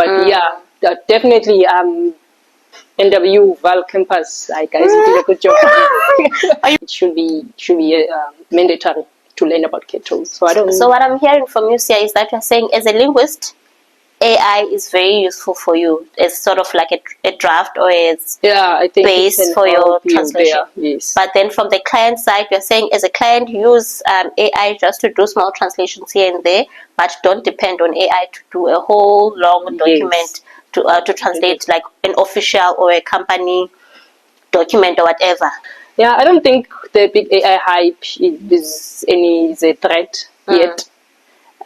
But definitely NW Val campus, guys, you did a good job. It should be mandatory to learn about CAT tools. So what I'm hearing from you, Sia, is that you're saying as a linguist, AI is very useful for you. It's sort of like a draft or a base for your translation. Yes. But then from the client side, you're saying as a client, use AI just to do small translations here and there, but don't depend on AI to do a whole long document to translate like an official or a company document or whatever. Yeah, I don't think the big AI hype is a threat yet.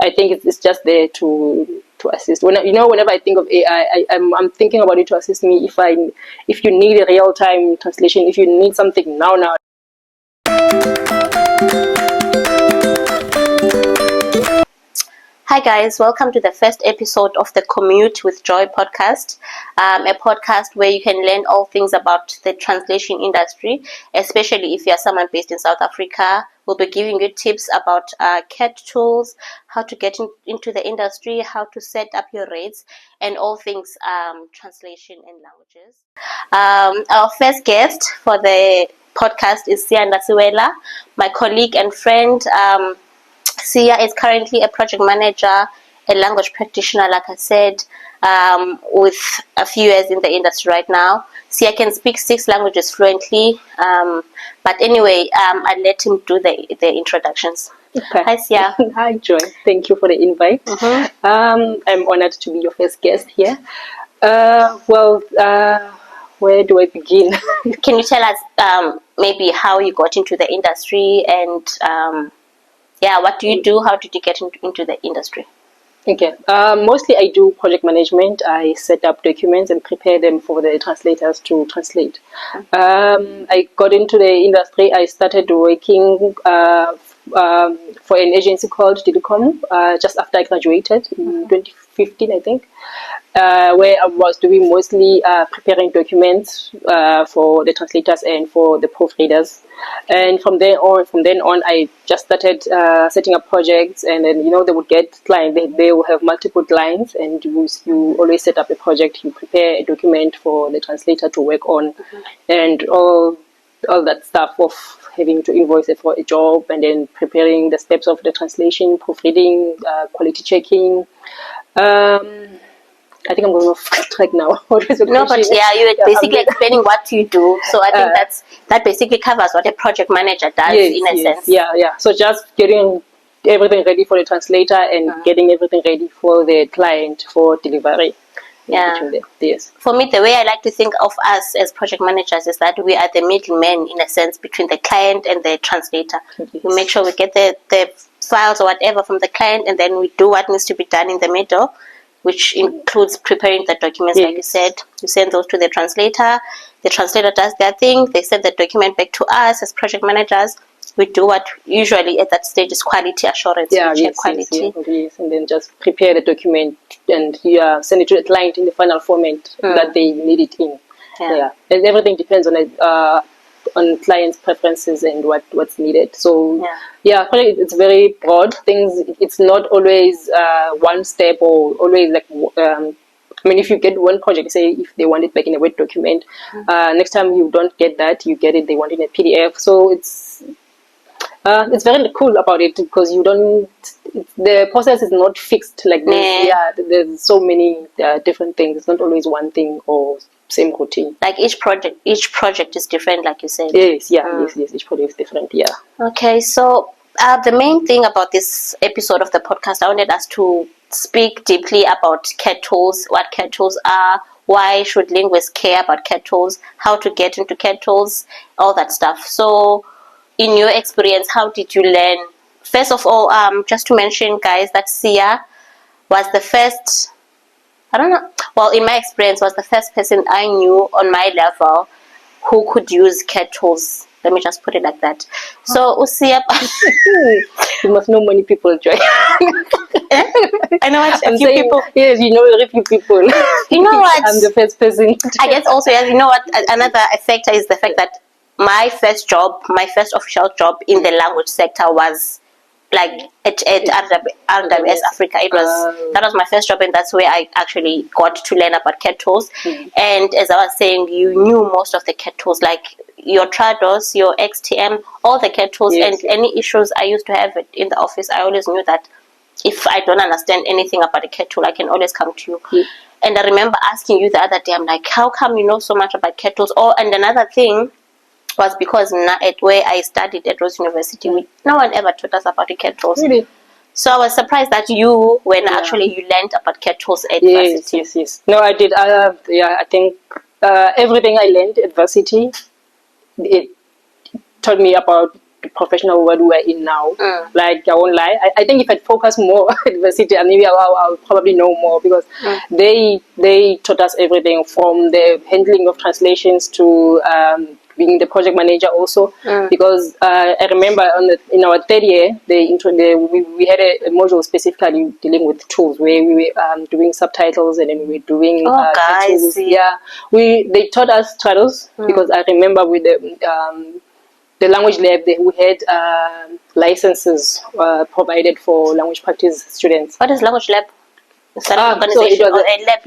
I think it's just there to assist. Whenever I think of AI, I'm thinking about it to assist me if you need a real time translation, if you need something now. Hi guys, welcome to the first episode of the Commute with Joy podcast, a podcast where you can learn all things about the translation industry, especially if you're someone based in South Africa. We'll be giving you tips about CAT tools, how to get into the industry, how to set up your rates, and all things translation and languages. Our first guest for the podcast is Sia Ngaphu, my colleague and friend. Sia is currently a project manager, a language practitioner, like I said, with a few years in the industry right now. Sia can speak 6 languages fluently. But anyway, I'll let him do the introductions. Okay. Hi, Sia. Hi, Joy. Thank you for the invite. I'm honored to be your first guest here. Where do I begin? Can you tell us maybe how you got into the industry and what do you do? How did you get into the industry? Okay. Mostly I do project management. I set up documents and prepare them for the translators to translate. I got into the industry. I started working for an agency called Didcom just after I graduated in 2015, I think, where I was doing mostly preparing documents for the translators and for the proofreaders. And from then on, I just started setting up projects, and then they would get clients. They will have multiple clients, and you always set up a project. You prepare a document for the translator to work on, and all that stuff of having to invoice it for a job, and then preparing the steps of the translation, proofreading, quality checking. I think I'm going off track now. No, but you were basically explaining what you do. So I think that basically covers what a project manager does in a sense. Yeah. So just getting everything ready for the translator and getting everything ready for the client for delivery. Yeah. Yes. For me, the way I like to think of us as project managers is that we are the middlemen, in a sense, between the client and the translator. Yes. We make sure we get the files or whatever from the client, and then we do what needs to be done in the middle, which includes preparing the documents, like you said. You send those to the translator does their thing, they send the document back to us as project managers. We do what usually at that stage is quality assurance. We check quality. Yes, and then just prepare the document and send it to the client in the final format that they need it in. Yeah. And everything depends on clients' preferences and what's needed. So it's very broad. It's not always one step or always like. If you get one project, say if they want it back in a Word document, next time you don't get that, you get it. They want it in a PDF. So it's very cool about it because the process is not fixed like this. Yeah, there's so many different things. It's not always one thing or same routine. Like each project is different, like you said. Yes, each project is different. Yeah. Okay, so the main thing about this episode of the podcast, I wanted us to speak deeply about CAT tools, what CAT tools are, why should linguists care about CAT tools, how to get into CAT tools, all that stuff. So in your experience, how did you learn? First of all, just to mention, guys, that Sia was the first, in my experience, was the first person I knew on my level who could use CAT tools. Let me just put it like that. So, Sia, you must know many people, Joy. I know a few people. Yes, you know very few people. You know what? I'm the first person. I guess also, you know what? Another factor is the fact that my first official job in the language sector was like at RWS Africa. That was my first job, and that's where I actually got to learn about CAD tools. And as I was saying, you knew most of the CAD tools, like your Trados, your XTM, all the CAD tools, and any issues I used to have it in the office, I always knew that if I don't understand anything about a CAD tool, I can always come to you. And I remember asking you the other day, I'm like, how come you know so much about CAD tools? And another thing was because at where I studied at Rose University, no one ever taught us about the CAD tools. Really? So I was surprised that you actually you learned about CAD tools at varsity. Yes. No, I did. I think everything I learned at varsity, it taught me about the professional world we're in now. Like, I won't lie. I think if I'd focus more at varsity, maybe I'll probably know more, because they taught us everything from the handling of translations to being the project manager also, because I remember in our third year, we had a module specifically dealing with tools, where we were doing subtitles, and then we were doing tools. Yeah, they taught us Trados, because I remember with the language lab, we had licenses provided for language practice students. What is language lab? So it was a lab?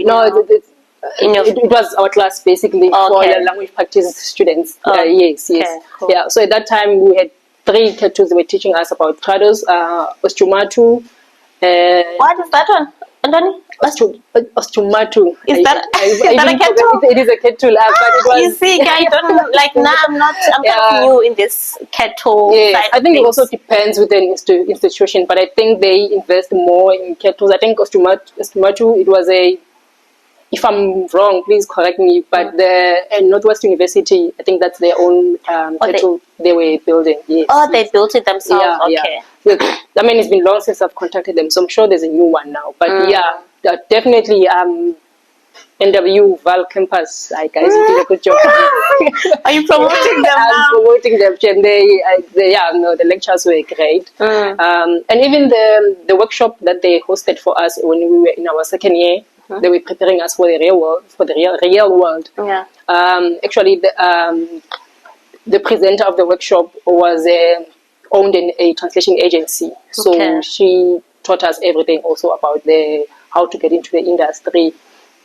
It was our class basically for the language practice students. Yes. Cool. Yeah. So at that time we had 3 CAD tools that were teaching us about Trados, Ostumatu. What is that one, Anthony? Ostumatu. Is that a CAD tool? It is a CAD tool. But it was, you see, I don't like now. I'm kind of new in this CAD tool. Yes, I think it also depends within institution, but I think they invest more in CAD tools. I think Ostumatu, it was if I'm wrong, please correct me, but Northwest University, I think that's their own CAD tool they were building. Yes. They built it themselves. Yeah. I mean, it's been long since I've contacted them, so I'm sure there's a new one now. But definitely, NW Val Campus, guys, you did a good job. Are you promoting them now? I'm promoting them. And the lectures were great. And even the workshop that they hosted for us when we were in our second year, they were preparing us for the real world. Yeah. Actually, the presenter of the workshop was owned in a translation agency, so she taught us everything also about how to get into the industry,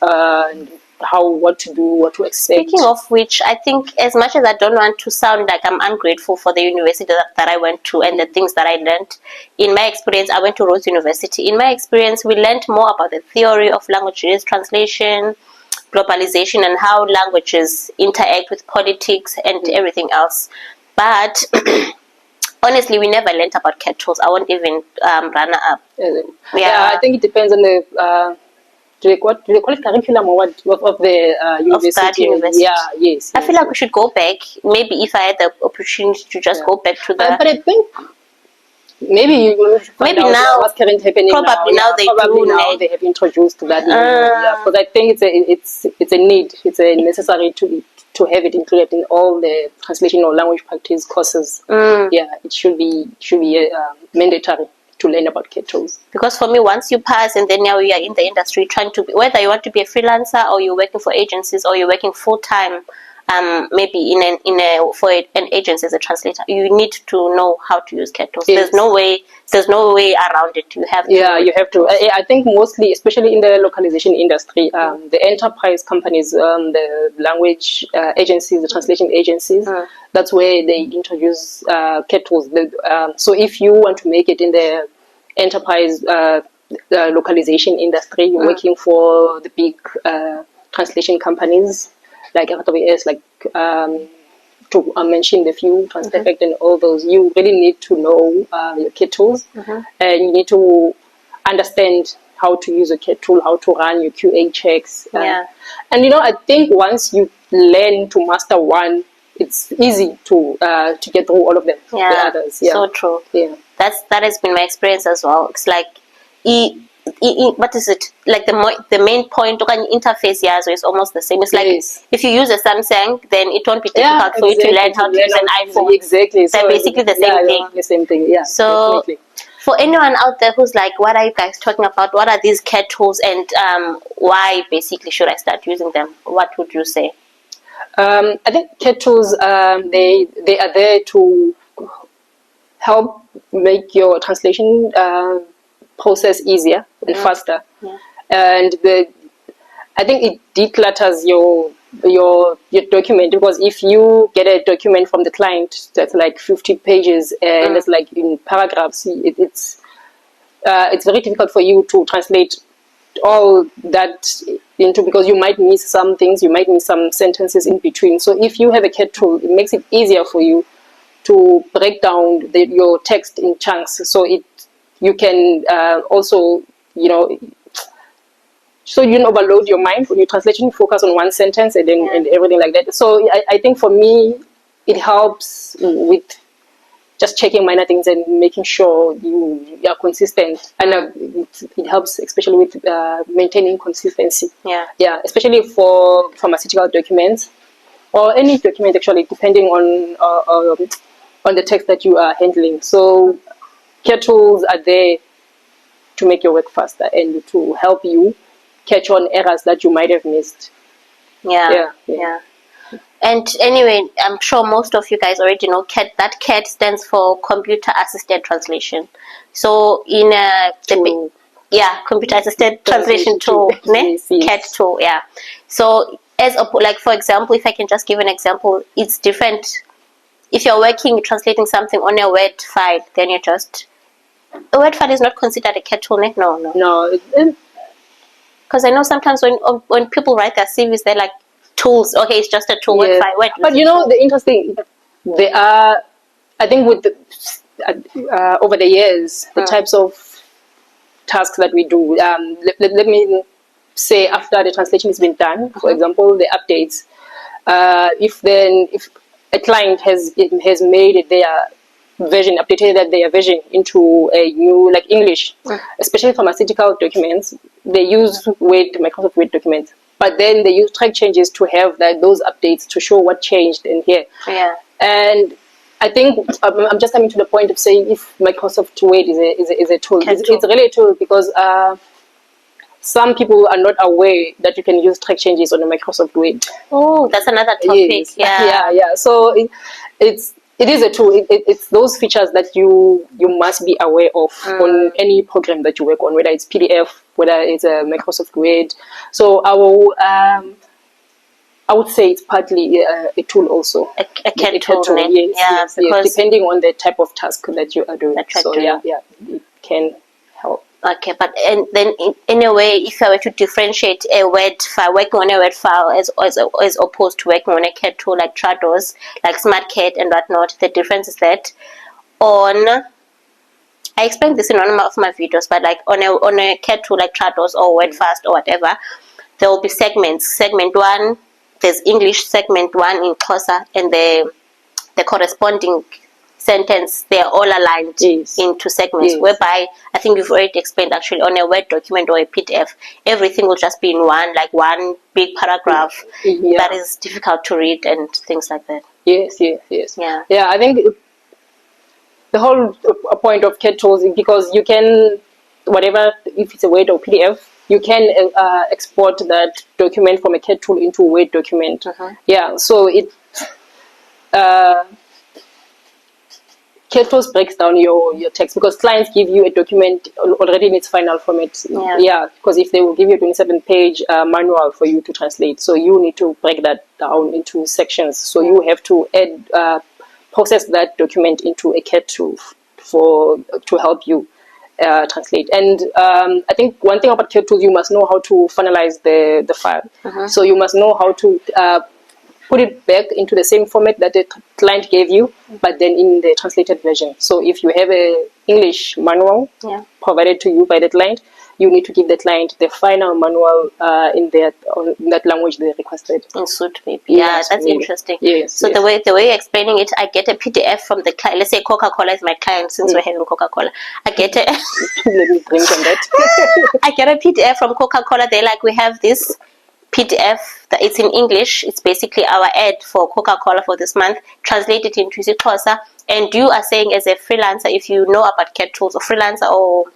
and what to do, what to expect. Speaking of which, I think as much as I don't want to sound like I'm ungrateful for the university that I went to and the things that I learned, in my experience, I went to Rhodes University. In my experience, we learned more about the theory of languages, translation, globalization, and how languages interact with politics and everything else. But honestly, we never learned about CAD tools. I won't even run up. Yeah, I think it depends on the do they call it curriculum or what of the university? Of that university. Yeah, yes. I feel like we should go back. Maybe if I had the opportunity to just go back to that. But I think maybe now what's currently happening probably now they have introduced that. Because I think it's a need. It's a necessary to have it included in all the translation or language practice courses. Yeah, it should be mandatory to learn about CAD tools. Because for me, once you pass and then now you are in the industry trying to be, whether you want to be a freelancer or you're working for agencies or you're working full time, maybe for an agency as a translator, you need to know how to use CAD tools. Yes. There's no way around it. You have to. Yeah, you have to. I think mostly, especially in the localization industry, the enterprise companies, the language agencies, the translation agencies, that's where they introduce CAD tools. So if you want to make it in the enterprise localization industry, you're working for the big translation companies like RWS, to mention the few, Transperfect and all those, you really need to know your CAD tools, and you need to understand how to use a CAD tool, how to run your QA checks. And I think once you learn to master one, it's easy to get through all of them. The others. Yeah. So true. Yeah. That has been my experience as well. It's like what is it, like the main point of an interface so it's almost the same. It's like if you use a Samsung, then it won't be difficult for you to learn how to use an iPhone. Exactly. They're basically the same thing. The same thing. Yeah. So definitely. For anyone out there who's like, what are you guys talking about? What are these CAD tools, and why basically should I start using them? What would you say? I think CAD tools, they are there to help make your translation process easier and faster. And I think it declutters your document, because if you get a document from the client that's like 50 pages and it's like in paragraphs, it's very difficult for you to translate all that into, because you might miss some things, you might miss some sentences in between. So if you have a CAT tool, it makes it easier for you to break down your text in chunks, so you can also, so you don't overload your mind when you're translating, focus on one sentence and then and everything like that. So I think for me, it helps with just checking minor things and making sure you are consistent, and it helps especially with maintaining consistency. Yeah, especially for pharmaceutical documents or any document actually, depending on the text that you are handling. So CAT tools are there to make your work faster and to help you catch on errors that you might have missed. Yeah. And anyway, I'm sure most of you guys already know CAT. That CAT stands for Computer Assisted Translation. So in Computer Assisted Translation tool, yes. CAT tool. Yeah. So like for example, if I can just give an example, it's different. If you're translating something on a Word file, then a Word file is not considered a CAT tool. No. Because I know sometimes when people write their CVs, they're like tools. Okay, it's just a tool. Yes. But the interesting, they are, I think with over the years, the types of tasks that we do. Let me say, after the translation has been done, for example, the updates. If a client has made their version, updated their version into a new, like English, especially pharmaceutical documents, they use Microsoft Word documents, but then they use track changes to have those updates to show what changed in here. And I think I'm just coming to the point of saying, if Microsoft Word is a tool, it's really a tool, because some people are not aware that you can use track changes on a Microsoft Word. Oh, that's another topic. Yes. Yeah. So it is a tool. It's those features that you must be aware of on any program that you work on, whether it's PDF, whether it's a Microsoft Word. So I would say it's partly a tool also. A CAT tool. Yes, depending on the type of task that you are doing. So it can help. Okay, but and then in a way, if I were to differentiate a Word file, working on a Word file as opposed to working on a CAT tool like Trados, like SmartCAT and whatnot, the difference is that I explained this in one of my videos, but like on a CAT tool like Trados or WordFast or whatever, there will be segments. Segment 1, there's English. Segment 1 in Xhosa, and the corresponding sentence, they're all aligned into segments, whereby I think you've already explained, actually, on a Word document or a PDF, everything will just be in one big paragraph that is difficult to read and things like that. Yes. Yeah, I think the whole point of CAT tools is because you can, whatever, if it's a Word or PDF, you can export that document from a CAT tool into a Word document. Yeah, so it CAT tools breaks down your text, because clients give you a document already in its final format. Because if they will give you a 27-page manual for you to translate, so you need to break that down into sections. So you have to process that document into a CAT tool to help you translate. And I think one thing about CAT tools, you must know how to finalize the file. So you must know how to put it back into the same format that the client gave you, but then in the translated version. So if you have a English manual provided to you by the client, you need to give the client the final manual in that language they requested. In suit, maybe. Yeah, that's really interesting. So the way you're explaining it, I get a PDF from the client. Let's say Coca-Cola is my client, since we're having Coca-Cola. I get it. Let me drink on that. I get a PDF from Coca-Cola. They're like, we have this PDF that it's in English. It's basically our ad for Coca-Cola for this month. Translate it into Xhosa. And you are saying, as a freelancer, if you know about CAT tools, or freelancer or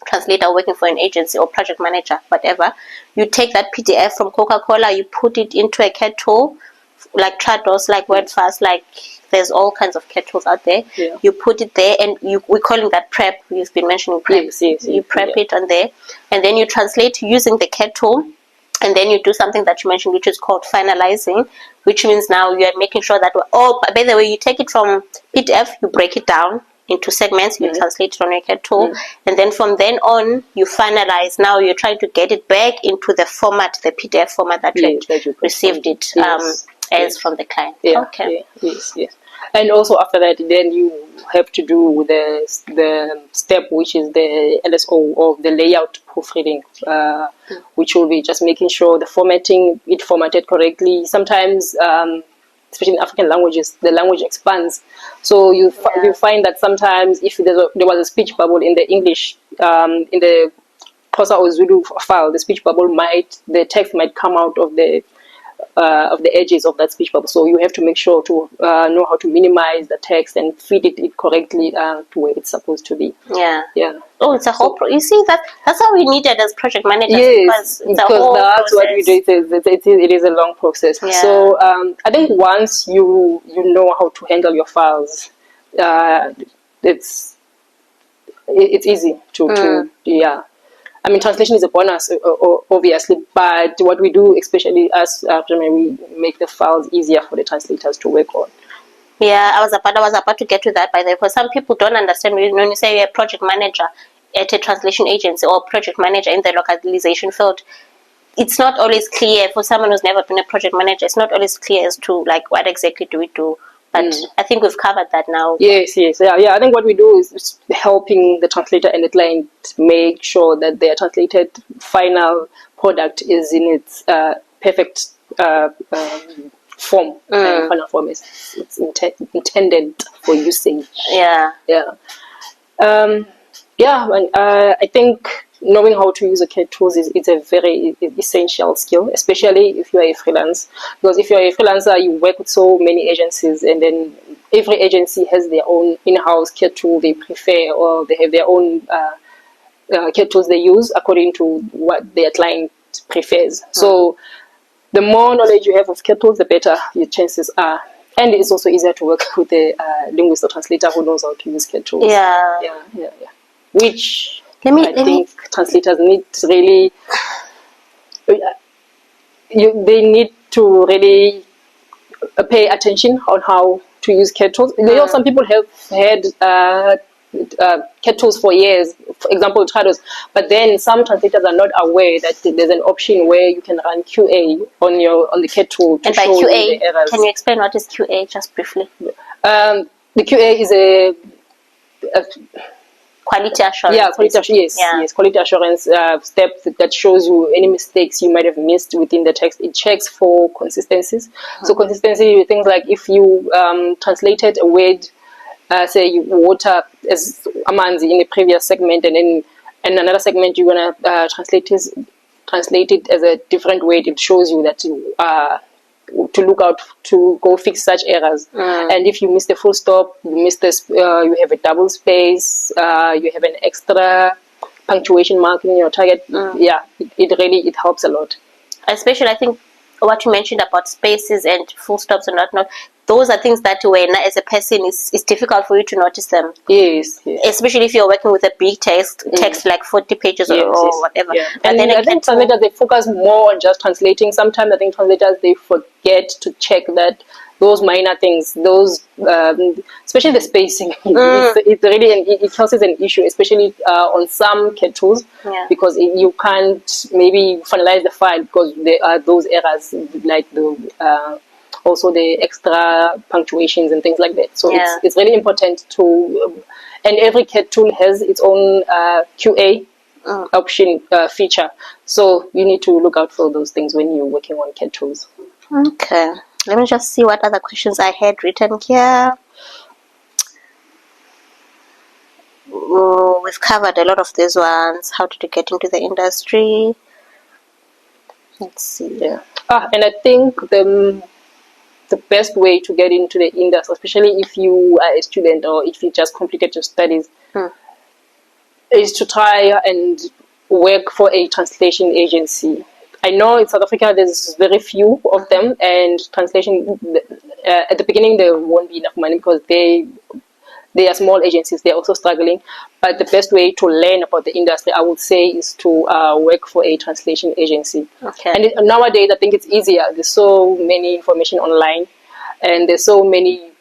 translator working for an agency or project manager, whatever, you take that PDF from Coca-Cola, you put it into a CAT tool, like Trados, like WordFast, like there's all kinds of CAT tools out there. Yeah. You put it there, and we're calling that prep. You've been mentioning prep. Yes, you prep it on there, and then you translate using the CAT tool, and then you do something that you mentioned, which is called finalizing, which means now you are making sure that, oh, by the way, you take it from PDF, you break it down into segments, you translate it on your CAT tool, and then from then on, you finalize. Now you're trying to get it back into the format, the PDF format that you received it as from the client. Yeah. Okay. Yes. And also after that, then you have to do the step, which is the LSO, or the layout proofreading, which will be just making sure the formatting, it formatted correctly. Sometimes, especially in African languages, the language expands. So you find that sometimes if there was a speech bubble in the English, in the Xhosa or Zulu file, the speech bubble the text might come out of the edges of that speech bubble. So you have to make sure to know how to minimize the text and fit it correctly to where it's supposed to be. Yeah. Oh, it's a whole. You see that's how we need it as project managers. Yes, because that's what we do. It is a long process. Yeah. So I think once you know how to handle your files, it's easy to I mean, translation is a bonus, obviously, but what we do, especially as we make the files easier for the translators to work on. Yeah, I was about to get to that, by the way, because some people don't understand when you say you're a project manager at a translation agency or project manager in the localization field. It's not always clear for someone who's never been a project manager. It's not always clear as to like what exactly do we do. But I think we've covered that now. Yes. Yeah. I think what we do is helping the translator and the client make sure that their translated final product is in its perfect form. Final form is intended for usage. Yeah. I think knowing how to use a CAT tools is a very essential skill, especially if you are a freelance. Because if you are a freelancer, you work with so many agencies, and then every agency has their own in-house CAT tool they prefer, or they have their own CAT tools they use according to what their client prefers. So the more knowledge you have of CAT tools, the better your chances are. And it's also easier to work with a linguist or translator who knows how to use CAT tools. Yeah. Which I think translators need to really, they need to really pay attention on how to use CAT tools. You know, some people have had CAT tools for years, for example, Trados, but then some translators are not aware that there's an option where you can run QA on the CAT tool to show you the errors. Can you explain what is QA just briefly? The QA is a quality assurance. Yeah, quality assurance. Yes, quality assurance step that shows you any mistakes you might have missed within the text. It checks for consistencies. So consistency, things like if you translated a word, say water as amanzi in the previous segment, and then in another segment you're gonna translate it as a different word. It shows you that to look out to go fix such errors. And if you miss the full stop, you miss this, you have a double space, you have an extra punctuation mark in your target. It helps a lot. Especially, I think what you mentioned about spaces and full stops and whatnot, those are things that when as a person it's difficult for you to notice them. Yes. Especially if you're working with a big text like 40 pages or whatever. Yeah. And then I think translators, they focus more on just translating. Sometimes I think translators, they forget to check that those minor things, those especially the spacing, it's really it causes an issue, especially on some CAT tools, because you can't maybe finalize the file because there are those errors, like the also the extra punctuations and things like that. So it's really important to, and every CAT tool has its own QA option feature. So you need to look out for those things when you're working on CAT tools. Okay. Let me just see what other questions I had written here. We've covered a lot of these ones. How did you get into the industry? Let's see. And I think the best way to get into the industry, especially if you are a student or if you just completed your studies, is to try and work for a translation agency. I know in South Africa there's very few of them, and translation at the beginning there won't be enough money because they are small agencies. They're also struggling. But the best way to learn about the industry, I would say, is to work for a translation agency. Okay. And nowadays, I think it's easier. There's so many information online, and there's so many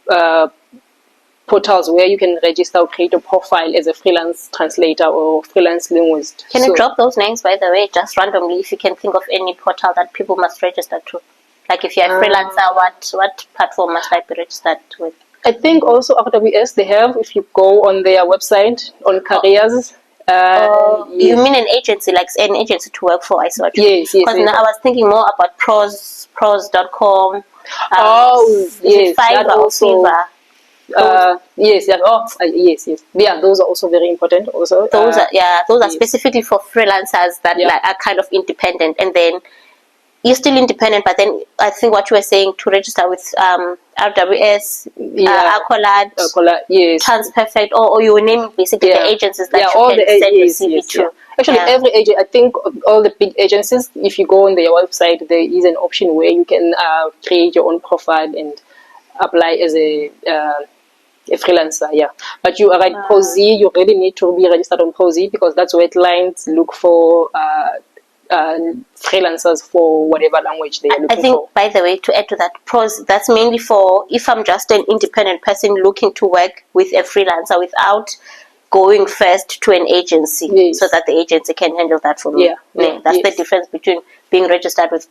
portals where you can register or create a profile as a freelance translator or freelance linguist. Can you drop those names, by the way, just randomly, if you can think of any portal that people must register to? Like if you're a freelancer, what platform must I be registered with? I think also RWS, they have, if you go on their website, on careers. You mean an agency, like an agency to work for, I saw. Yes. Because now I was thinking more about pros.com. Yes. Fiverr or Fiverr. Yes. Yeah, those are also very important. Also, those are specifically for freelancers that are kind of independent, and then you're still independent. But then I think what you were saying, to register with RWS, Accolade, yes, TransPerfect, or you name it, basically the agencies that you can send your CV to. Actually, every agent, I think all the big agencies, if you go on their website, there is an option where you can create your own profile and apply as a freelancer. Yeah, but you are right. ProZ, you really need to be registered on ProZ because that's where clients look for freelancers for whatever language they are looking for. I think, by the way, to add to that, ProZ, that's mainly for if I'm just an independent person looking to work with a freelancer without going first to an agency, so that the agency can handle that for me. That's the difference between being registered with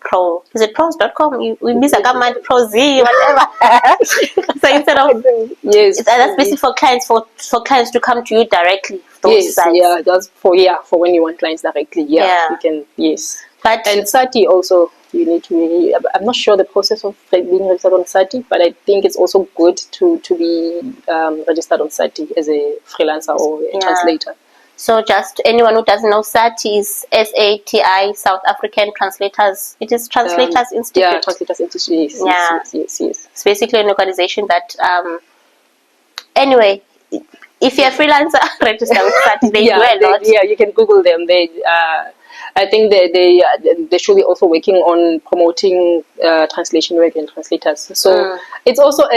Is it pros.com? We miss a government, ProZ, whatever. So instead of that's basically for clients to come to you directly. Those sites. That's for when you want clients directly. You can. But and Sati also, you need to be, I'm not sure the process of being registered on Sati, but I think it's also good to be registered on Sati as a freelancer or a translator. So just anyone who doesn't know, SATI is SATI, South African Translators. It is Translators Institute. Yeah, Translators Institute. Yes. It's basically an organization that, anyway, if you're a freelancer, register with SATI. They do a lot. You can Google them. I think they should be also working on promoting translation work and translators. So it's also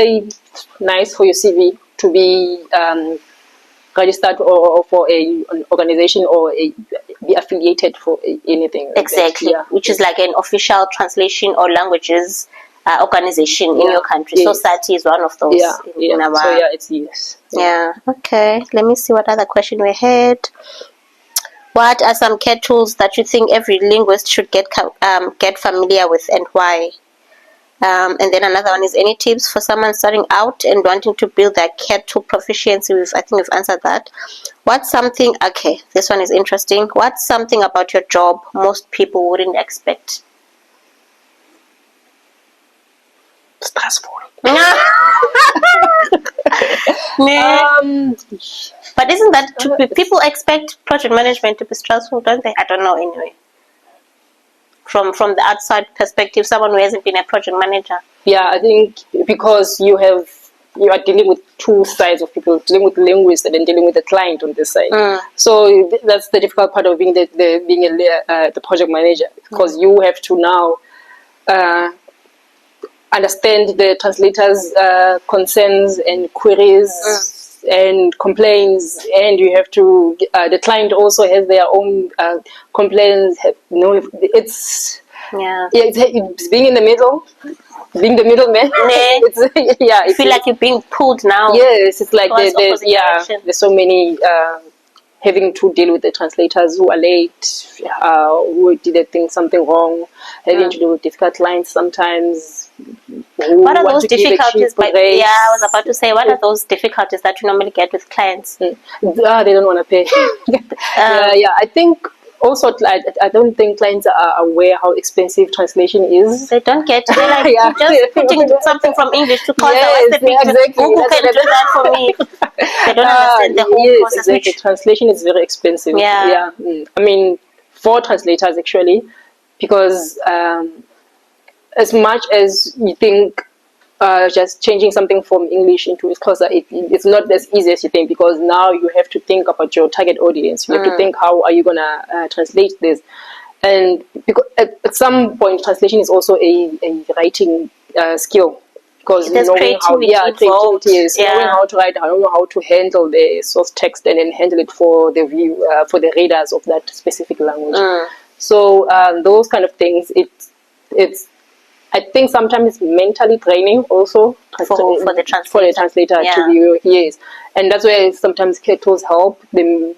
nice for your CV to be registered or for an organization or be affiliated for anything. Exactly, which is like an official translation or languages organization in your country. So SATI is one of those. So it's yes. Okay. Let me see what other question we had. What are some CAT tools that you think every linguist should get familiar with, and why? And then another one is, any tips for someone starting out and wanting to build their CAT tool proficiency? I think we've answered that. This one is interesting. What's something about your job most people wouldn't expect? Stressful. But isn't that people expect project management to be stressful, don't they? I don't know anyway. From the outside perspective, someone who hasn't been a project manager. Yeah, I think because you are dealing with two sides of people, dealing with linguists and then dealing with the client on this side. So that's the difficult part of being the project manager, because you have to now understand the translator's concerns and queries and complaints, and you have to the client also has their own complaints. It's being in the middle, being the middleman. I feel like you're being pulled now. Yes, it's like there's so many having to deal with the translators who are late, who did something wrong, having to deal with difficult clients sometimes. What are those difficulties? I was about to say, what are those difficulties that you normally get with clients? They don't want to pay. I think also, I don't think clients are aware how expensive translation is. They don't get it. They're like, you're just putting something from English to Xhosa. What's the big exactly. Who can do that for me? They don't understand the whole process. Exactly. Translation is very expensive. I mean, for translators actually, because as much as you think just changing something from English into Xhosa, it's not as easy as you think, because now you have to think about your target audience. You have to think, how are you going to translate this? And because at some point, translation is also a writing skill. Because there's knowing how, creativity is knowing how to write, knowing how to handle the source text and then handle it for the for the readers of that specific language. So those kind of things, it's I think sometimes it's mentally draining also for the translator to be yes, and that's where sometimes CAT tools help them.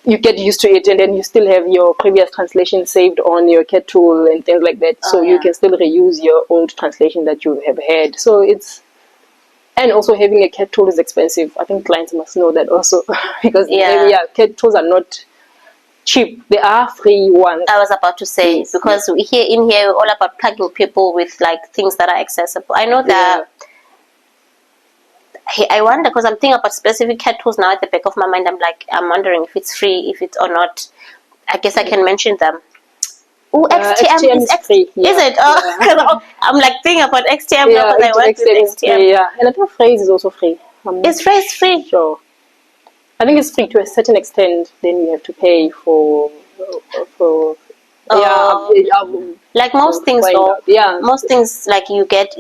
You get used to it, and then you still have your previous translation saved on your CAT tool and things like that. So you can still reuse your old translation that you have had. So it's, and also having a CAT tool is expensive. I think clients must know that also because CAT tools are not cheap. They are free ones. I was about to say because here we're all about plugging people with like things that are accessible. I know that. I wonder because I'm thinking about specific CAT tools now at the back of my mind. I'm wondering if it's free, if it's or not. I guess I can mention them. Oh, XTM is free. Is it? Oh, I'm like thinking about XTM now because I work with XTM. Free, and I think Phrase is also free. Is Phrase free? Sure. I think it's free to a certain extent. Then you have to pay for like most things though. Most things like you get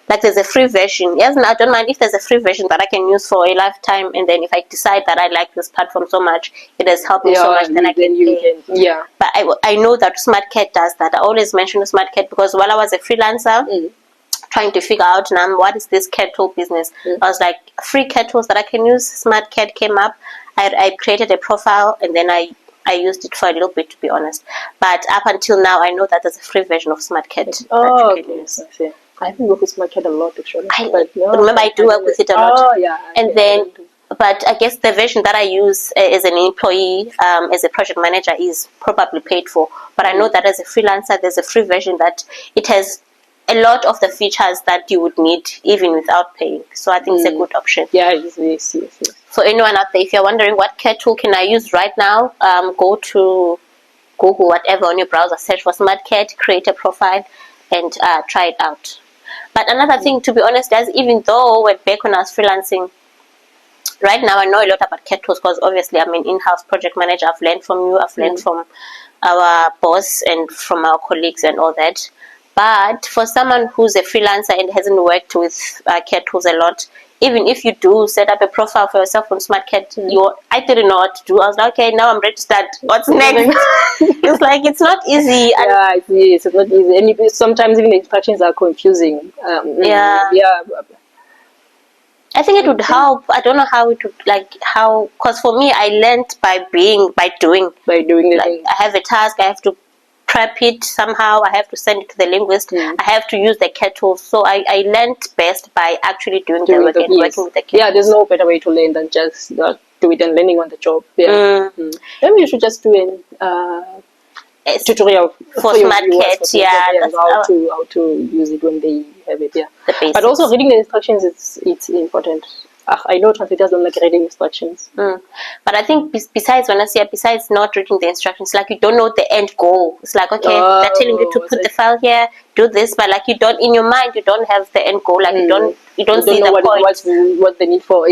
like there's a free version. Yes, I don't mind if there's a free version that I can use for a lifetime, and then if I decide that I like this platform so much, it has helped me so much, then I can pay. But I know that SmartCat does that. I always mention SmartCat because while I was a freelancer, trying to figure out now what is this CAT tool business, I was like, free CAT tools that I can use. SmartCat came up. I created a profile, and then I used it for a little bit, to be honest. But up until now, I know that there's a free version of SmartCat that you can use. I think work with SmartCat a lot, actually. Remember, I do work with it a lot. But I guess the version that I use as an employee, as a project manager, is probably paid for. But I know that as a freelancer, there's a free version that it has a lot of the features that you would need even without paying. So I think it's a good option. Yes. For anyone out there, if you're wondering what CAT tool can I use right now, go to Google, whatever on your browser, search for SmartCat, create a profile, and try it out. But another thing, to be honest, guys, even though we're back when I was freelancing, right now I know a lot about CAT tools because obviously I'm an in-house project manager. I've learned from you, I've learned from our boss and from our colleagues and all that. But for someone who's a freelancer and hasn't worked with CAT tools a lot, even if you do set up a profile for yourself on SmartCat, I didn't know what to do. I was like, okay, now I'm registered. What's next? It's like, it's not easy. It's not easy. And sometimes even the instructions are confusing. I think it would help. I don't know how it would, because for me, I learned by doing. By doing the thing. I have a task, I have to prep it somehow, I have to send it to the linguist, I have to use the CAT tools. So I learned best by actually doing the work and working with the CAT tools. There's no better way to learn than just do it and learning on the job. Maybe you should just do a tutorial for SmartCat, how to use it when they have it. But also reading the instructions, it's important. I know translators don't like reading instructions. But I think besides not reading the instructions, like you don't know the end goal. It's like, okay, they're telling you to put the file here, do this, but like you don't, in your mind, you don't have the end goal. Like you don't see the point. What they need for,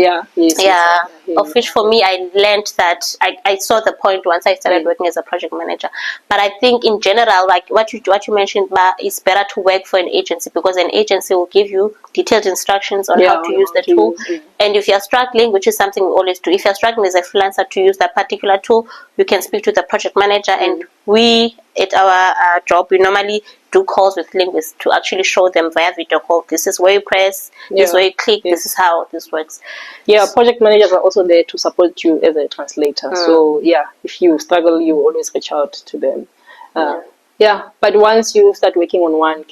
Of which for me, I learned that I saw the point once I started working as a project manager. But I think in general, like what you mentioned, it's better to work for an agency because an agency will give you detailed instructions on how to use the tool. And if you're struggling, which is something we always do, if you're struggling as a freelancer to use that particular tool, you can speak to the project manager. And we, at our job, we normally do calls with linguists to actually show them via video call. This is where you press, this is where you click, this is how this works. Project managers are also there to support you as a translator. So if you struggle, you always reach out to them. But once you start working on one,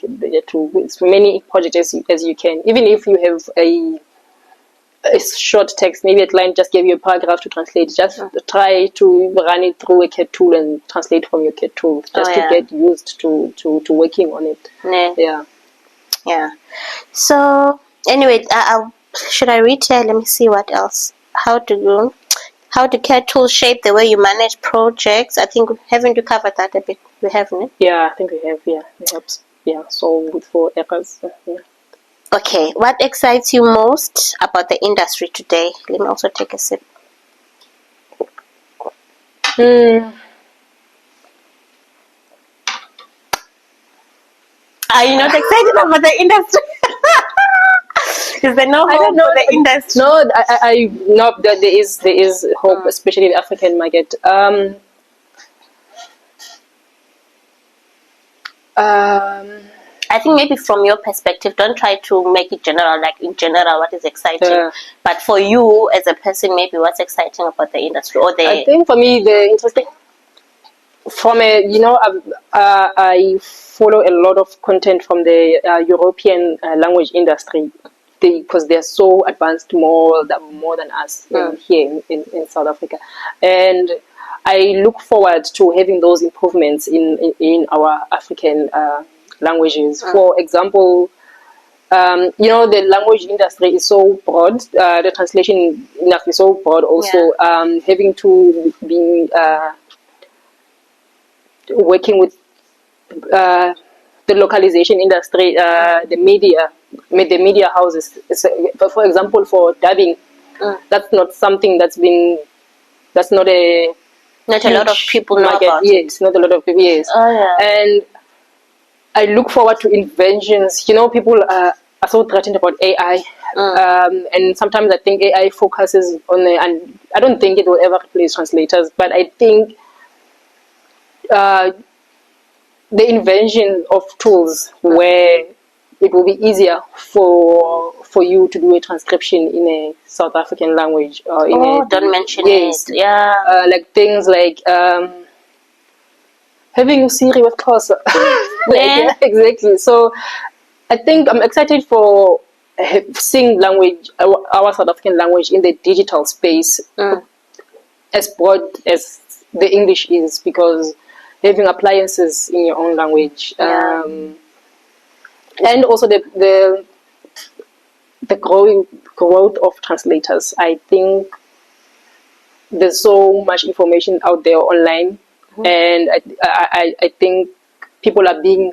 as many projects as you can, even if you have a short text, maybe a client just gave you a paragraph to translate, just try to run it through a CAT tool and translate from your CAT tool, just to get used to working on it. So anyway, should I read here? Let me see what else. How do CAT tools shape the way you manage projects? I think haven't you covered that a bit? We haven't. I think we have. It helps. So good for errors. Okay, what excites you most about the industry today? Let me also take a sip. Are you not excited about the industry? Is there no hope for the industry? No, I know that there is hope, especially in the African market. I think maybe from your perspective, don't try to make it general, like in general, what is exciting. But for you as a person, maybe what's exciting about the industry or the... I think for me, the interesting from a, I follow a lot of content from the European language industry because they're so advanced more than us here in South Africa. And I look forward to having those improvements in our African languages. For example, the language industry is so broad. The translation industry is so broad also. Having to be working with the localization industry, the media houses. For example, for dubbing, that's not something that's not a lot of people know market. about Yes, not a lot of people. Yes, and I look forward to inventions. People are so threatened about AI, and sometimes I think AI focuses on and I don't think it will ever replace translators, but I think the invention of tools where it will be easier for you to do a transcription in a South African language. Don't mention it. Yeah. Like things like having Siri with Xhosa. Yeah, exactly. So I think I'm excited for seeing language, our South African language in the digital space as broad as the English is, because having appliances in your own language, and also the growth of translators. I think there's so much information out there online, and I think people are being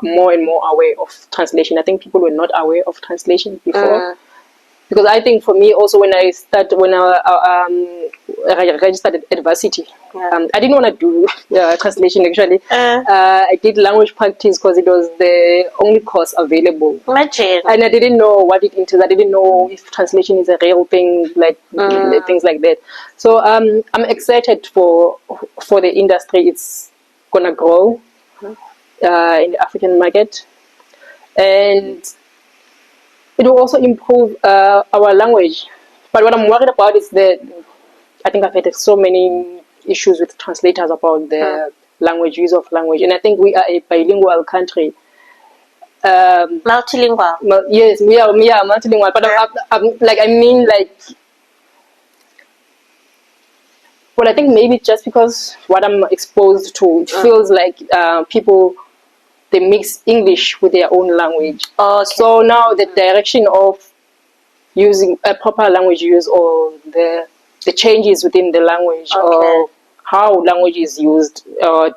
more and more aware of translation. I think people were not aware of translation before. Because I think for me also when I registered at varsity, I didn't want to do translation actually. I did language practice because it was the only course available. Imagine. And I didn't know what it entails. I didn't know if translation is a real thing, like things like that. So I'm excited for the industry. It's gonna grow in the African market, and it will also improve our language. But what I'm worried about is that I think I've had so many issues with translators about the use of language. And I think we are a bilingual country. Multilingual. Yes, we are multilingual. But I think maybe just because what I'm exposed to, it feels like people, they mix English with their own language. So now the direction of using a proper language use, or the changes within the language, or how language is used,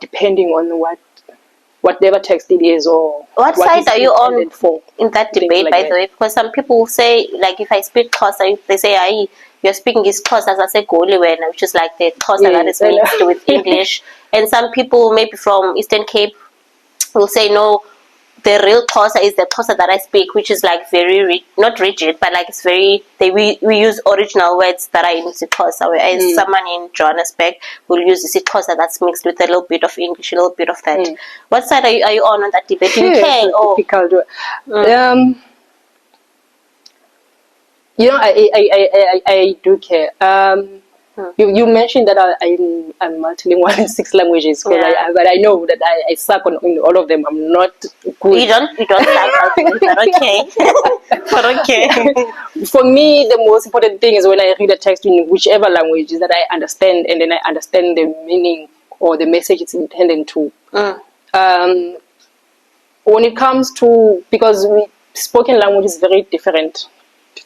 depending on whatever text it is, or what side are you on for in that debate, by the way? Because some people will say, like, if I speak Xhosa, they say, you're speaking is Xhosa, I say Goliwena, which is like the Xhosa that is mixed with English. And some people, maybe from Eastern Cape, will say, no, the real Xhosa is the Xhosa that I speak, which is like very, not rigid, but like it's very, we use original words that are in isiXhosa, whereas someone in Johannesburg will use isiXhosa that's mixed with a little bit of English, a little bit of that. What side are you on that debate? Do you care? Difficult. I do care. You mentioned that I'm multilingual in 6 languages, but I know that I suck on all of them. I'm not good. You don't suck, but okay. But okay. For me, the most important thing is when I read a text in whichever language is that I understand, and then I understand the meaning or the message it's intended to. When it comes to, because spoken language is very different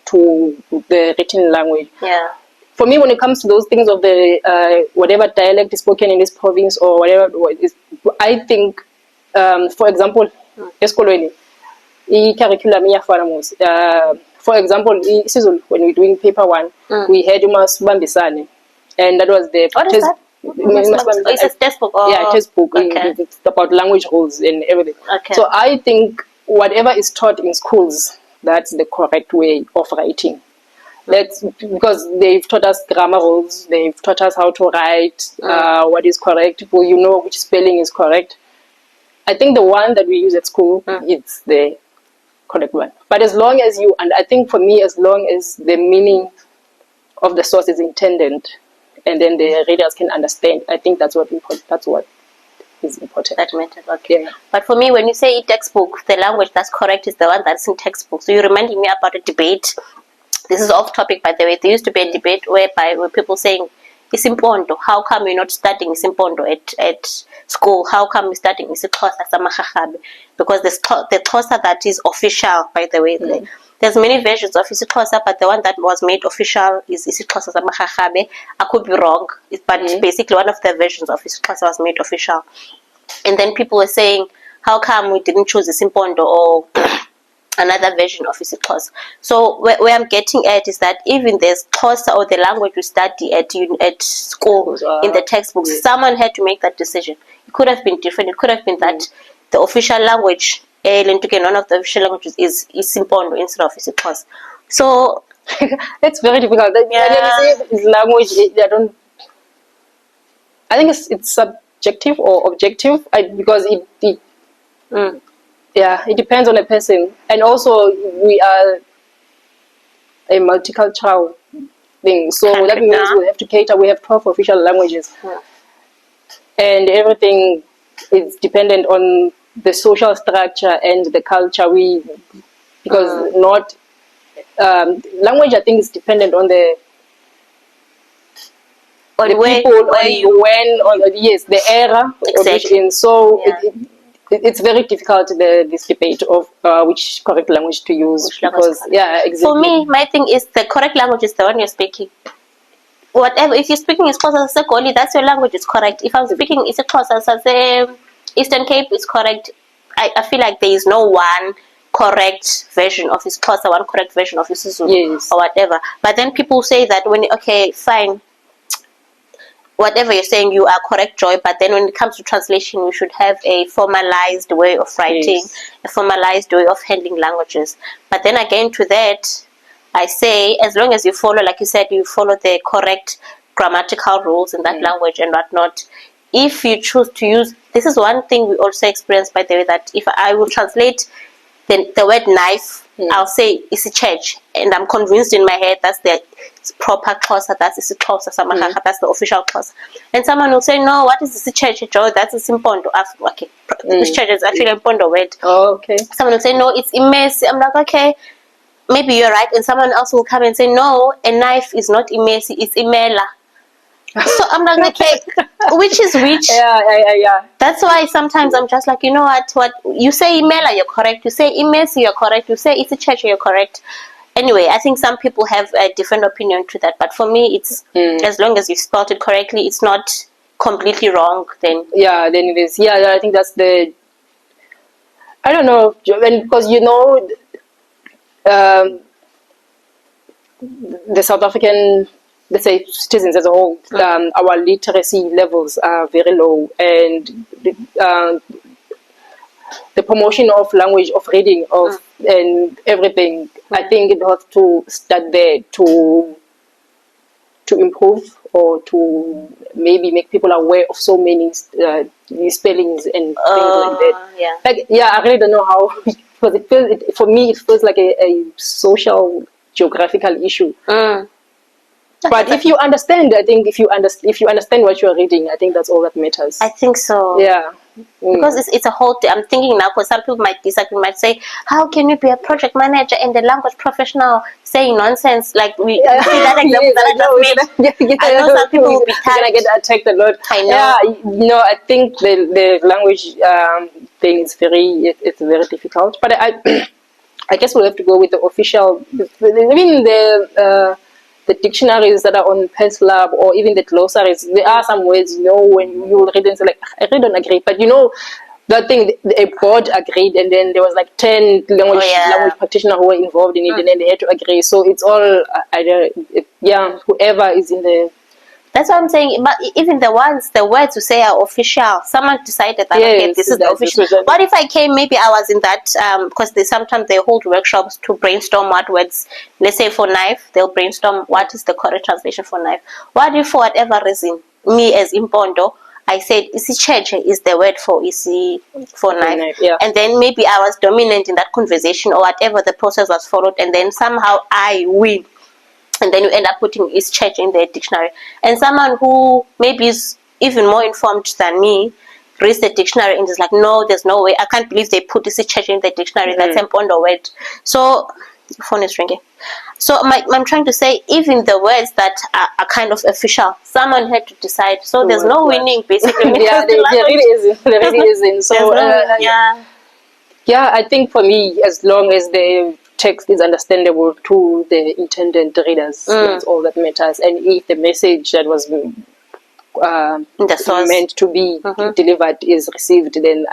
to the written language. For me, when it comes to those things of the whatever dialect is spoken in this province or whatever, I think, for example, esikolweni, i-curriculum iyafana mos. For example, isiZulu, when we're doing paper 1, we had umasibambisane, and that was the. What is that? It's a textbook. Oh, yeah, textbook. Okay. It's about language rules and everything. Okay. So I think whatever is taught in schools, that's the correct way of writing. That's because they've taught us grammar rules. They've taught us how to write, what is correct. Well, you know which spelling is correct. I think the one that we use at school, it's the correct one. But as long as you, and I think for me, as long as the meaning of the source is intended, and then the readers can understand, I think that's what is important. That matters, okay. Yeah. But for me, when you say textbook, the language that's correct is the one that's in textbook. So you reminded me about a debate. This is off topic, by the way. There used to be a debate where people saying, Isimpondo, how come you're not studying Isimpondo at school? How come you're studying isiXhosa samaHarhabe? Because the Xhosa that is official, by the way, there's many versions of isiXhosa, but the one that was made official is isiXhosa samaHarhabe. I could be wrong, but basically one of the versions of isiXhosa was made official. And then people were saying, how come we didn't choose Isimpondo or another version of isiXhosa? So where I'm getting at is that even there's Xhosa or the language you study at school in the textbooks, someone had to make that decision. It could have been different. It could have been that the official language, one of the official languages is Simpondo instead of isiXhosa. So it's very difficult. When you say language, I think it's subjective or objective because it depends on a person, and also we are a multicultural thing, so that means we have to cater. We have 12 official languages, and everything is dependent on the social structure and the culture. Because not language, I think, is dependent on the the era. Exactly. So it's very difficult, this debate of which correct language to use. Exactly. For me, my thing is the correct language is the one you're speaking. Whatever, if you're speaking isiXhosa Sekoli, that's your language, is correct. If I'm speaking isiXhosa Eastern Cape, it's correct. I feel like there is no one correct version of isiXhosa, one correct version of isiZulu, or whatever. But then people say that fine, whatever you're saying, you are correct, Joy, but then when it comes to translation, we should have a formalized way of writing, a formalized way of handling languages. But then again, to that, I say, as long as you follow, like you said, you follow the correct grammatical rules in that language and whatnot. If you choose to use, this is one thing we also experience, by the way, that if I will translate the word knife, I'll say isiChurch, and I'm convinced in my head that's the proper Xhosa, that's isiXhosa samaHarhabe, that's the official Xhosa. And someone will say, no, what is isiChurch, Joe? That's Isimpondo. Okay, isiChurch is actually a Mpondo word. Oh, okay. Someone will say, no, it's imesi. I'm like, okay, maybe you're right. And someone else will come and say, no, a knife is not imesi, it's imela. So I'm like, okay, which is which? Yeah. That's why sometimes I'm just like, you know what you say imela, you're correct. You say imesi, you're correct. You say it's a church, you're correct. Anyway, I think some people have a different opinion to that, but for me, it's as long as you spelled it correctly, it's not completely wrong. Then then it is. I think that's the. I don't know, because the South African, let's say, citizens as a whole, our literacy levels are very low, and the promotion of language, of reading, and everything, I think it has to start there to improve, or to maybe make people aware of so many spellings and things like that. I really don't know how, because for me it feels like a social geographical issue. But if you understand, I think if you understand what you're reading, I think that's all that matters. I think so. Yeah. Because it's a whole thing. I'm thinking now, because some people might disagree, might say, how can you be a project manager and a language professional saying nonsense? Like we see that example that I just made. I know some people will be going to get attacked a lot. I know. Yeah, I think the language thing is very difficult. But I guess we'll have to go with the official. I mean, the dictionaries that are on PenSlab, or even the glossaries, there are some words, when you will read and say, like, I really don't agree. But that thing, a board agreed, and then there was like 10 language practitioners who were involved in it, and then they had to agree. So it's all either, whoever is in the That's what I'm saying. But even the words you say are official. Someone decided that okay, this is the official. What if I came? Maybe I was in that because sometimes they hold workshops to brainstorm what words. Let's say for knife, they'll brainstorm what is the correct translation for knife. What if for whatever reason, me as Impondo, I said isicheche is the word for knife, and then maybe I was dominant in that conversation or whatever the process was followed, and then somehow I win. And then you end up putting his church in the dictionary. And someone who maybe is even more informed than me reads the dictionary and is like, no, there's no way. I can't believe they put this church in the dictionary. That's an Mpondo word. So, phone is ringing. So I'm trying to say, even the words that are kind of official, someone had to decide. So there's no winning, basically. There really isn't. There really isn't. So, I think for me, as long as the text is understandable to the intended readers, that's all that matters. And if the message that was meant to be delivered is received, then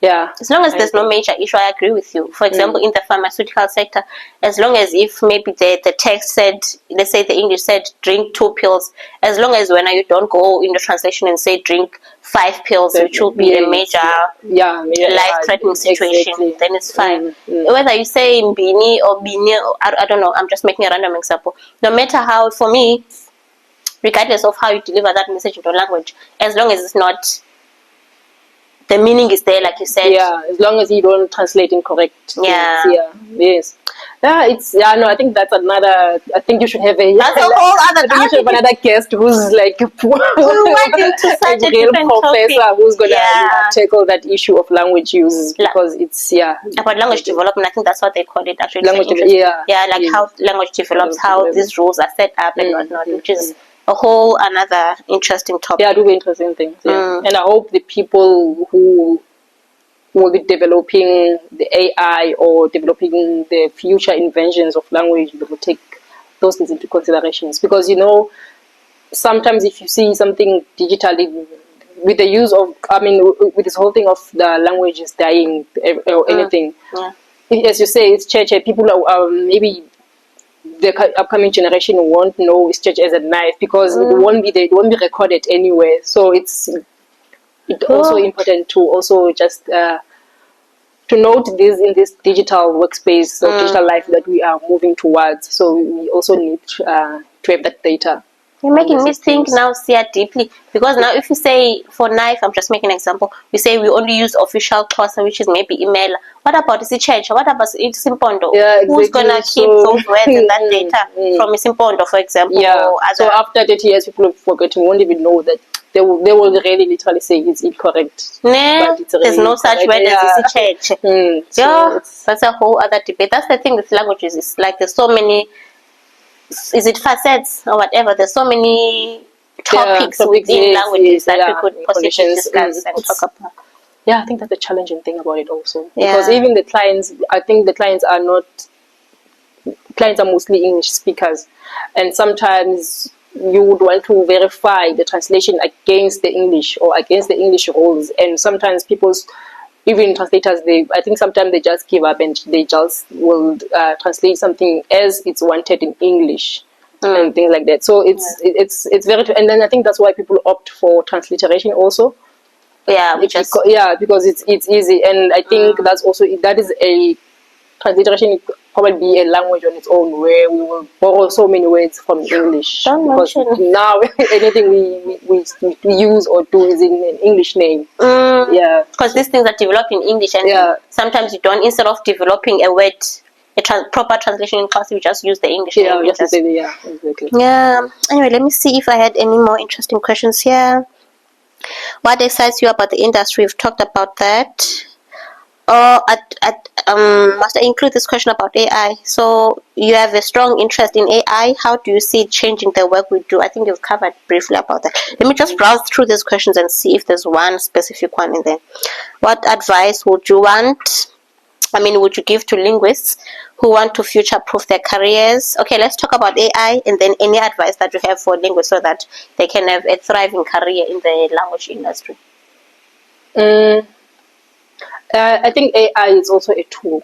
as long as there's no major issue, I agree with you. For example, in the pharmaceutical sector, as long as if maybe the text said, let's say the English said drink 2 pills, as long as when you don't go in the translation and say drink 5 pills, which will be a major life-threatening situation, then it's fine. Whether you say mbini or bini, I don't know, I'm just making a random example. No matter how, for me, regardless of how you deliver that message into language, as long as it's not, the meaning is there, like you said. Yeah, as long as you don't translate incorrect. Yeah. Yes. I think that's another. I think you should have that's a whole other. You should have another guest who's like we went into such a real different professor topic. Who's gonna tackle that issue of language use, because it's about language development. I think that's what they call it actually. Language how language develops, how these rules are set up and whatnot, which is a whole another interesting topic. Yeah, do interesting things. And I hope the people who will be developing the AI or developing the future inventions of language will take those things into considerations, because sometimes if you see something digitally with the use of, with this whole thing of the language is dying or anything, as you say, it's church. People are maybe the upcoming generation won't know it's church as a knife, because it won't be recorded anywhere. So it's also important to also just to note this in this digital workspace or digital life that we are moving towards. So we also need to have that data. You're making me think now, Sia, deeply. Because now if you say for knife, I'm just making an example, we say we only use official Xhosa, which is maybe email. What about Isicheche? What about Isimpondo? Yeah, exactly. Who's going to keep those words and that data from Isimpondo, for example? Yeah. So after 30 years, people have forgotten, won't even know that they will really literally say it's incorrect. Nah, there's no such word as Isicheche. That's a whole other debate. That's the thing with languages. It's like there's so many, is it facets or whatever? There's so many topics within languages that we could possibly discuss and talk about. Yeah, I think that's the challenging thing about it also. Because even the clients, I think the clients are mostly English speakers. And sometimes you would want to verify the translation against the English or against the English rules. And sometimes even translators, I think sometimes they just give up and they just will translate something as it's wanted in English and things like that. So it's very, and then I think that's why people opt for transliteration also. Yeah, because it's easy, and I think that is a transliteration. Probably be a language on its own, where we will borrow so many words from English. Because now anything we use or do is in an English name. Because these things are developed in English, and sometimes you don't. Instead of developing a word, proper translation in class, we just use the English name. Exactly. Yeah. Anyway, let me see if I had any more interesting questions here. What excites you about the industry? We've talked about that. Must I include this question about AI? So you have a strong interest in AI. How do you see it changing the work we do? I think you've covered briefly about that. Let me just browse through these questions and see if there's one specific one in there. What advice would you would you give to linguists who want to future-proof their careers? Okay, let's talk about AI, and then any advice that you have for linguists so that they can have a thriving career in the language industry. I think AI is also a tool.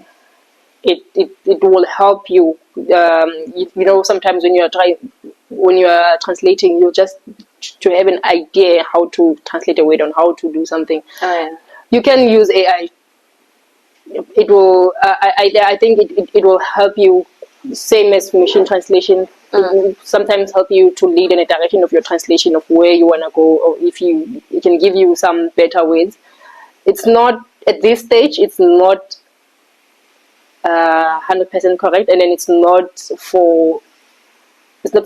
It will help you. Sometimes when you're trying, when you are translating, you just to have an idea how to translate a word, on how to do something. You can use AI. It will. I think it will help you. Same as machine translation. It will sometimes help you to lead in a direction of your translation of where you want to go, or if it can give you some better words. It's not at this stage. It's not 100% correct, and then it's not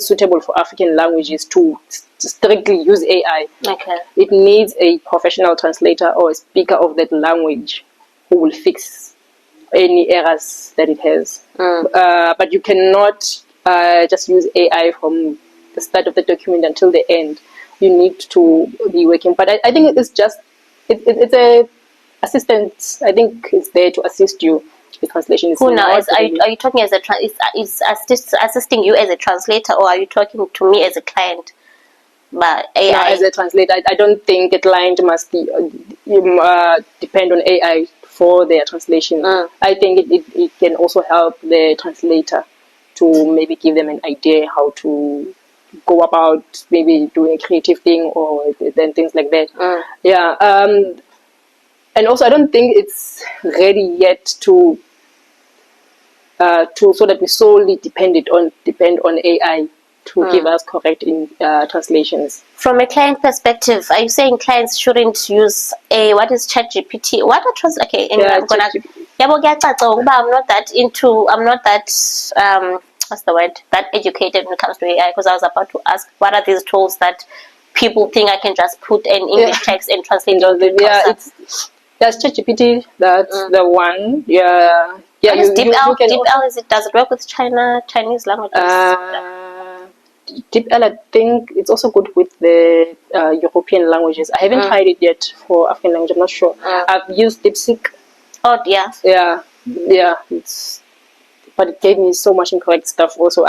suitable for African languages to strictly use AI. Okay. It needs a professional translator or a speaker of that language who will fix any errors that it has. But you cannot just use AI from the start of the document until the end. You need to be working. But I think it's just it's a assistant. I think it's there to assist you. The translation is. Who now? Are you talking as is assisting you as a translator, or are you talking to me as a client? But AI. No, as a translator, I don't think a client must be depend on AI for their translation. I think it can also help the translator to maybe give them an idea how to go about maybe doing a creative thing or then things like that. Yeah. And also, I don't think it's ready yet to so that we solely depend on AI to give us correct translations. From a client perspective, are you saying clients shouldn't use what is ChatGPT? What are okay? I'm not that what's the word? That educated when it comes to AI, because I was about to ask, what are these tools that people think I can just put an English text and translate it? That's ChatGPT. That's the one. Yeah. Yeah. DeepL. DeepL does it work with Chinese languages? DeepL, I think it's also good with the European languages. I haven't tried it yet for African language. I'm not sure. I've used DeepSeek. Oh yeah. Yeah. But it gave me so much incorrect stuff. Also,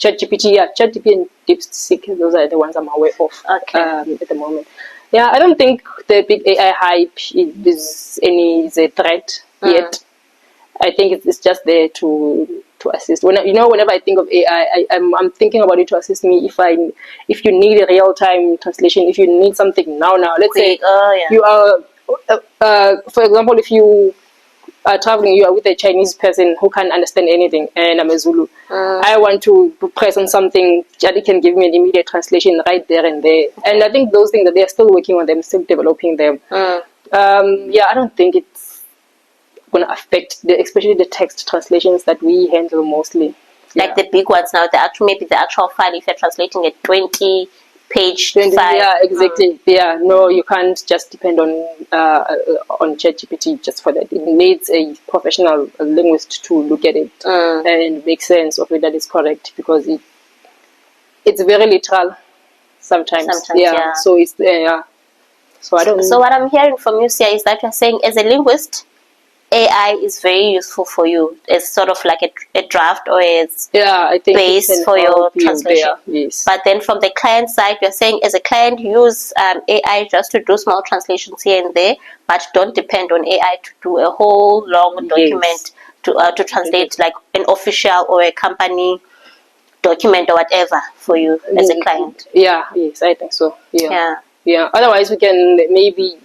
ChatGPT and DeepSeek. Those are the ones I'm aware of at the moment. Yeah, I don't think the big AI hype is a threat yet. I think it's just there to assist. Whenever I think of AI, I'm thinking about it to assist me. If you need a real time translation, if you need something now, let's say you are, for example, if you are traveling, you are with a Chinese person who can't understand anything, and I'm a Zulu. I want to press on something that it can give me an immediate translation right there and there. And I think those things that they are still working on them, still developing them. I don't think it's going to affect especially the text translations that we handle mostly. Like the big ones now, maybe the actual file, if you're translating a 20-page file. Yeah, exactly. Yeah, no, you can't just depend on ChatGPT just for that. It needs a professional linguist to look at it and make sense of it that is correct, because it's very literal sometimes. Yeah. So it's So I don't. So what I'm hearing from you, Sia, is that you're saying as a linguist, AI is very useful for you as sort of like a draft or as I think base for your translation. Yes. But then from the client side, you're saying as a client, use AI just to do small translations here and there, but don't depend on AI to do a whole long document to translate like an official or a company document or whatever for you as a client. Yes, I think so. Yeah. Otherwise, we can maybe.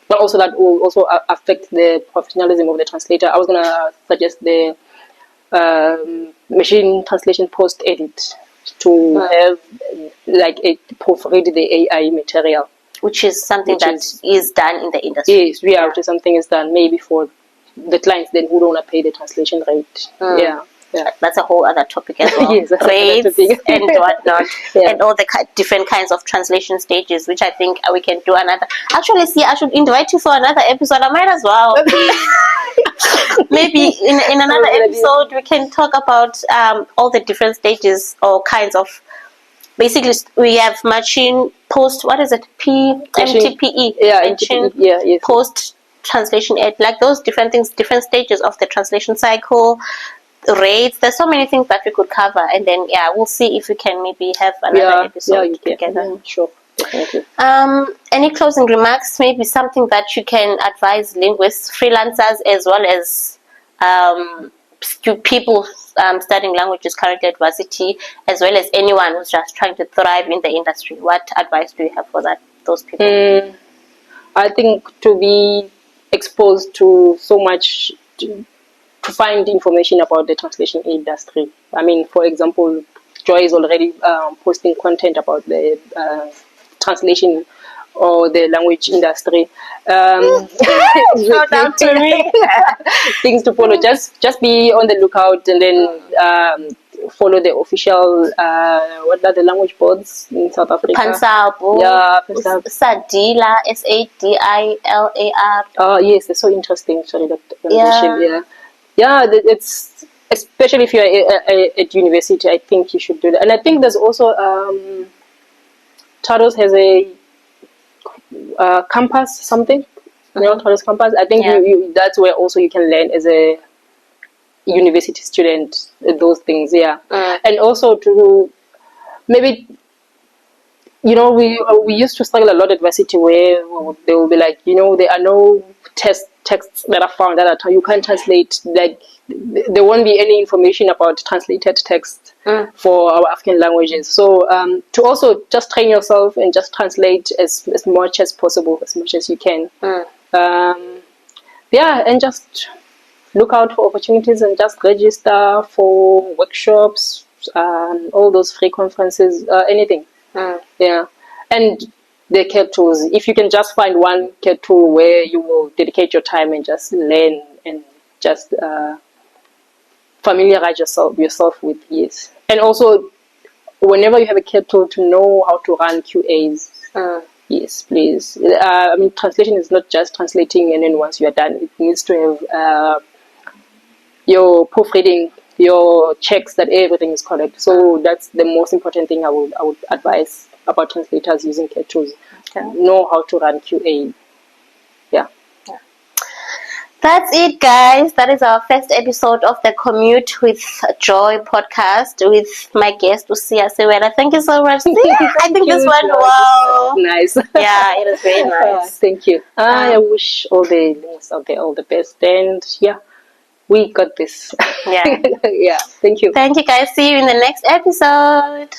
But also that will also affect the professionalism of the translator. I was going to suggest the machine translation post-edit to have like a proofread the AI material. Which is something that is done in the industry. Yes, which is something is done maybe for the clients then who don't want to pay the translation rate. Yeah. That's a whole other topic as well. Yes, grades and whatnot, and all the different kinds of translation stages, which I think we can do another. Actually, see, I should invite you for another episode. I might as well. Maybe in another episode we can talk about all the different stages or kinds of. Basically, we have machine post. What is it? MTPE. Machine post translation. Like those different things, different stages of the translation cycle. Rates, there's so many things that we could cover, and then we'll see if we can maybe have another episode together. Sure, definitely. Any closing remarks? Maybe something that you can advise linguists, freelancers, as well as people studying languages currently at varsity, as well as anyone who's just trying to thrive in the industry? What advice do you have for those people? I think to be exposed to so much, to find information about the translation industry. I mean, for example, Joy is already posting content about the translation or the language industry. Shout out to me. Things to follow. Just be on the lookout, and then follow the official what are the language boards in South Africa? Pansabo. Yeah, Sadila, SADILAR. Oh yes, it's so interesting. Sorry, that yeah. It's especially if you're at university. I think you should do that. And I think there's also Taros has a campus something. You know, Taros campus. I think that's where also you can learn as a university student those things. Yeah, and also to maybe. You know, we used to struggle a lot at varsity where they will be like, you know, there are no texts that are found that you can't translate. Like, there won't be any information about translated text for our African languages. So to also just train yourself and just translate as much as possible, as much as you can. And just look out for opportunities and just register for workshops, all those free conferences, anything. Yeah, and the care tools. If you can just find one care tool where you will dedicate your time and just learn and just familiarize yourself with, yes. And also, whenever you have a care tool, to know how to run QAs. Yes, please. I mean, translation is not just translating and then once you are done. It needs to have your proofreading, your checks that everything is correct. So that's the most important thing I would advise about translators using care tools. Okay. Know how to run QA. Yeah. That's it, guys. That is our first episode of the Commute with Joy podcast with my guest, Usia Sewela. Thank you so much. I think this went well. Nice. Yeah, it was very nice. Thank you. I wish all the links out there all the best. And yeah, we got this. Yeah. Yeah. Thank you. Thank you, guys. See you in the next episode.